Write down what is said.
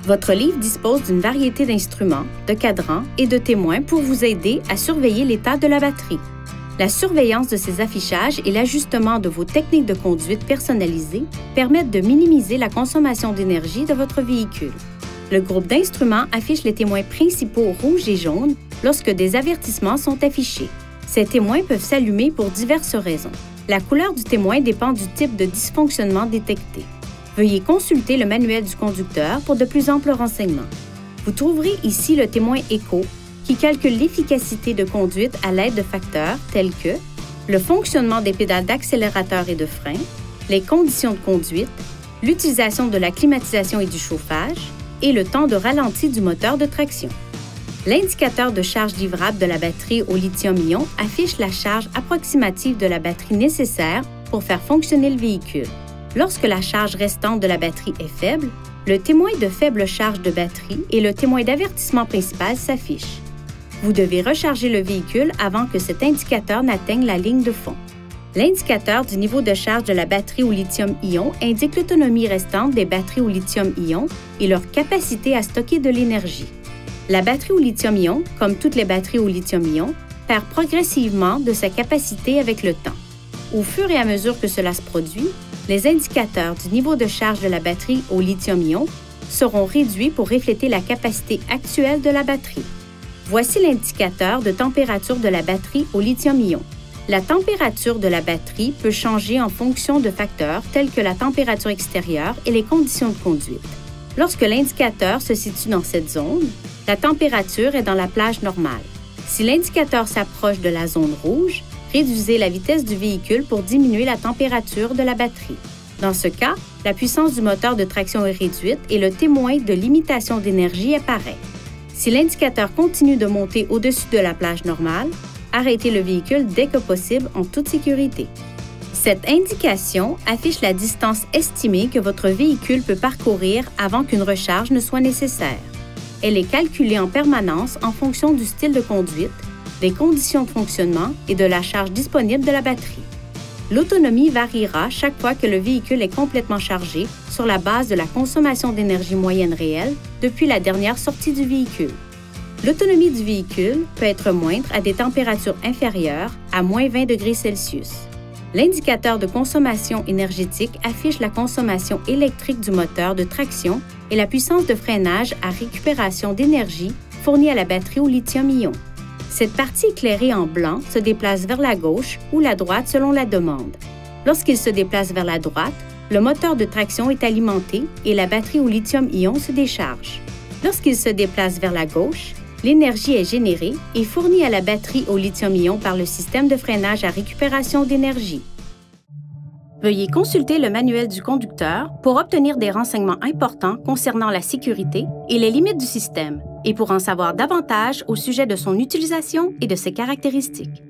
Votre livre dispose d'une variété d'instruments, de cadrans et de témoins pour vous aider à surveiller l'état de la batterie. La surveillance de ces affichages et l'ajustement de vos techniques de conduite personnalisées permettent de minimiser la consommation d'énergie de votre véhicule. Le groupe d'instruments affiche les témoins principaux rouges et jaunes lorsque des avertissements sont affichés. Ces témoins peuvent s'allumer pour diverses raisons. La couleur du témoin dépend du type de dysfonctionnement détecté. Veuillez consulter le manuel du conducteur pour de plus amples renseignements. Vous trouverez ici le témoin éco qui calcule l'efficacité de conduite à l'aide de facteurs tels que le fonctionnement des pédales d'accélérateur et de frein, les conditions de conduite, l'utilisation de la climatisation et du chauffage et le temps de ralenti du moteur de traction. L'indicateur de charge livrable de la batterie au lithium-ion affiche la charge approximative de la batterie nécessaire pour faire fonctionner le véhicule. Lorsque la charge restante de la batterie est faible, le témoin de faible charge de batterie et le témoin d'avertissement principal s'affichent. Vous devez recharger le véhicule avant que cet indicateur n'atteigne la ligne de fond. L'indicateur du niveau de charge de la batterie au lithium-ion indique l'autonomie restante des batteries au lithium-ion et leur capacité à stocker de l'énergie. La batterie au lithium-ion, comme toutes les batteries au lithium-ion, perd progressivement de sa capacité avec le temps. Au fur et à mesure que cela se produit, les indicateurs du niveau de charge de la batterie au lithium-ion seront réduits pour refléter la capacité actuelle de la batterie. Voici l'indicateur de température de la batterie au lithium-ion. La température de la batterie peut changer en fonction de facteurs tels que la température extérieure et les conditions de conduite. Lorsque l'indicateur se situe dans cette zone, la température est dans la plage normale. Si l'indicateur s'approche de la zone rouge, réduisez la vitesse du véhicule pour diminuer la température de la batterie. Dans ce cas, la puissance du moteur de traction est réduite et le témoin de limitation d'énergie apparaît. Si l'indicateur continue de monter au-dessus de la plage normale, arrêtez le véhicule dès que possible en toute sécurité. Cette indication affiche la distance estimée que votre véhicule peut parcourir avant qu'une recharge ne soit nécessaire. Elle est calculée en permanence en fonction du style de conduite, des conditions de fonctionnement et de la charge disponible de la batterie. L'autonomie variera chaque fois que le véhicule est complètement chargé sur la base de la consommation d'énergie moyenne réelle depuis la dernière sortie du véhicule. L'autonomie du véhicule peut être moindre à des températures inférieures à moins 20 degrés Celsius. L'indicateur de consommation énergétique affiche la consommation électrique du moteur de traction et la puissance de freinage à récupération d'énergie fournie à la batterie au lithium-ion. Cette partie éclairée en blanc se déplace vers la gauche ou la droite selon la demande. Lorsqu'il se déplace vers la droite, le moteur de traction est alimenté et la batterie au lithium-ion se décharge. Lorsqu'il se déplace vers la gauche, l'énergie est générée et fournie à la batterie au lithium-ion par le système de freinage à récupération d'énergie. Veuillez consulter le manuel du conducteur pour obtenir des renseignements importants concernant la sécurité et les limites du système, et pour en savoir davantage au sujet de son utilisation et de ses caractéristiques.